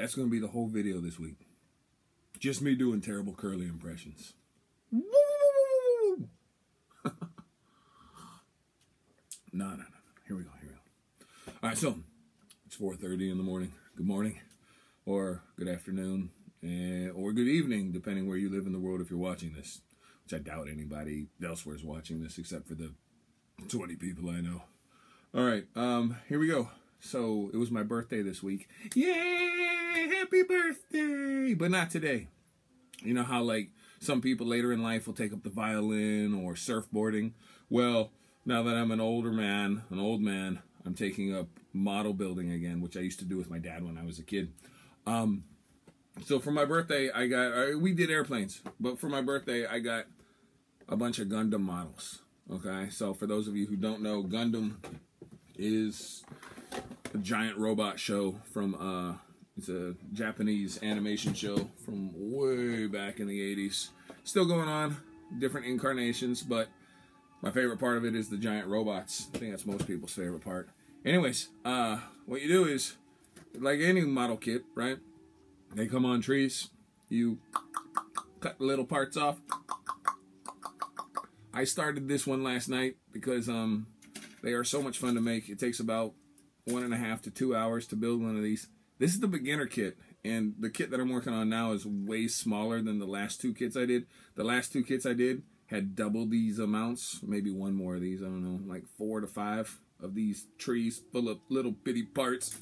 That's going to be the whole video this week. Just me doing terrible curly impressions. No. Here we go. All right, so it's 4:30 in the morning. Good morning, or good afternoon, or good evening, depending where you live in the world if you're watching this, which I doubt anybody elsewhere is watching this except for the 20 people I know. All right, here we go. So it was my birthday this week. Yay! Happy birthday! But not today. You know how like some people later in life will take up the violin or surfboarding? Well, now that I'm an old man, I'm taking up model building again, which I used to do with my dad when I was a kid. So for my birthday, we did airplanes, but for my birthday, I got a bunch of Gundam models. Okay, so for those of you who don't know, Gundam is a giant robot show from, it's a Japanese animation show from way back in the 80s. Still going on, different incarnations, but my favorite part of it is the giant robots. I think that's most people's favorite part. Anyways, what you do is, like any model kit, right? They come on trees. You cut the little parts off. I started this one last night because they are so much fun to make. It takes about 1.5 to 2 hours to build one of these. This is the beginner kit, and the kit that I'm working on now is way smaller than the last two kits I did. The last two kits I did had double these amounts, maybe one more of these, I don't know, like 4 to 5 of these trees full of little bitty parts.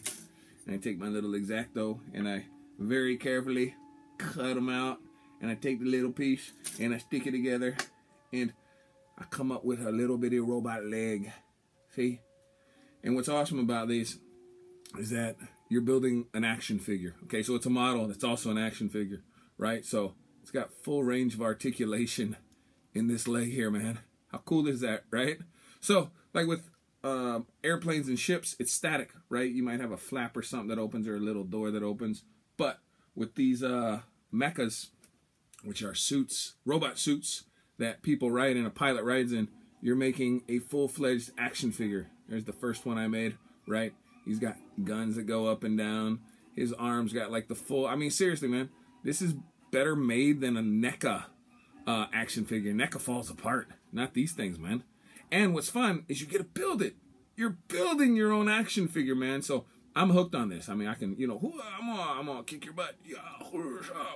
And I take my little X-Acto and I very carefully cut them out, and I take the little piece and I stick it together, and I come up with a little bitty robot leg. See? And what's awesome about these is that you're building an action figure. Okay, so it's a model that's also an action figure, right? So it's got full range of articulation in this leg here, man. How cool is that, right? So, like with airplanes and ships, it's static, right? You might have a flap or something that opens, or a little door that opens. But with these mechas, which are suits, robot suits that people ride and a pilot rides in, you're making a full-fledged action figure. There's the first one I made, right? He's got guns that go up and down. His arms got like the full... I mean, seriously, man. This is better made than a NECA action figure. NECA falls apart. Not these things, man. And what's fun is you get to build it. You're building your own action figure, man. So I'm hooked on this. I mean, I can, you know, I'm gonna kick your butt.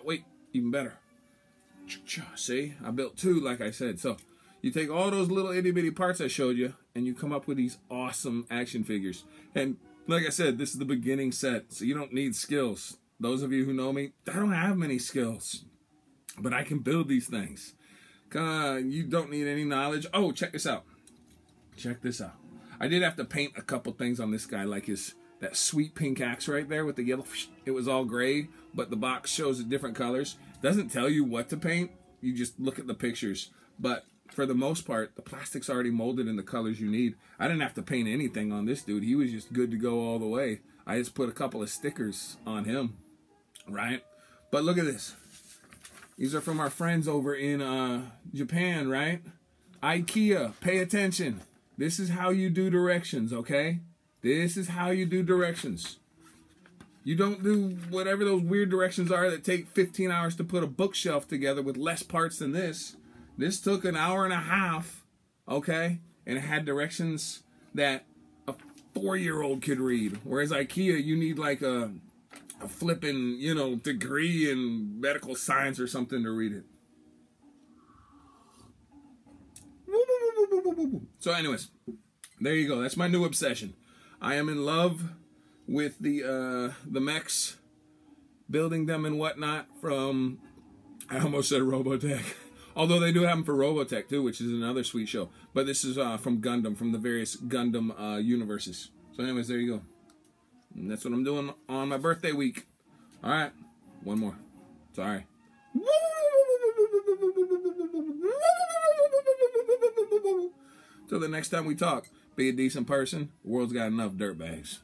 Wait, even better. See, I built 2, like I said. So you take all those little itty bitty parts I showed you, and you come up with these awesome action figures. And like I said, this is the beginning set, so you don't need skills. Those of you who know me, I don't have many skills, but I can build these things. You don't need any knowledge. Oh, check this out. Check this out. I did have to paint a couple things on this guy, like that sweet pink axe right there with the yellow. It was all gray, but the box shows it different colors. Doesn't tell you what to paint. You just look at the pictures. But for the most part, the plastic's already molded in the colors you need. I didn't have to paint anything on this dude. He was just good to go all the way. I just put a couple of stickers on him, right? But look at this. These are from our friends over in Japan, right? IKEA, pay attention. This is how you do directions, okay? This is how you do directions. You don't do whatever those weird directions are that take 15 hours to put a bookshelf together with less parts than this. This took an hour and a half, okay? And it had directions that a 4-year-old could read. Whereas IKEA, you need like a flipping, you know, degree in medical science or something to read it. So anyways, there you go. That's my new obsession. I am in love with the mechs, building them and whatnot from, I almost said Robotech. Although they do have them for Robotech too, which is another sweet show. But this is from Gundam, from the various Gundam universes. So anyways, there you go. And that's what I'm doing on my birthday week. All right, one more. Sorry. Till the next time we talk, be a decent person. The world's got enough dirtbags.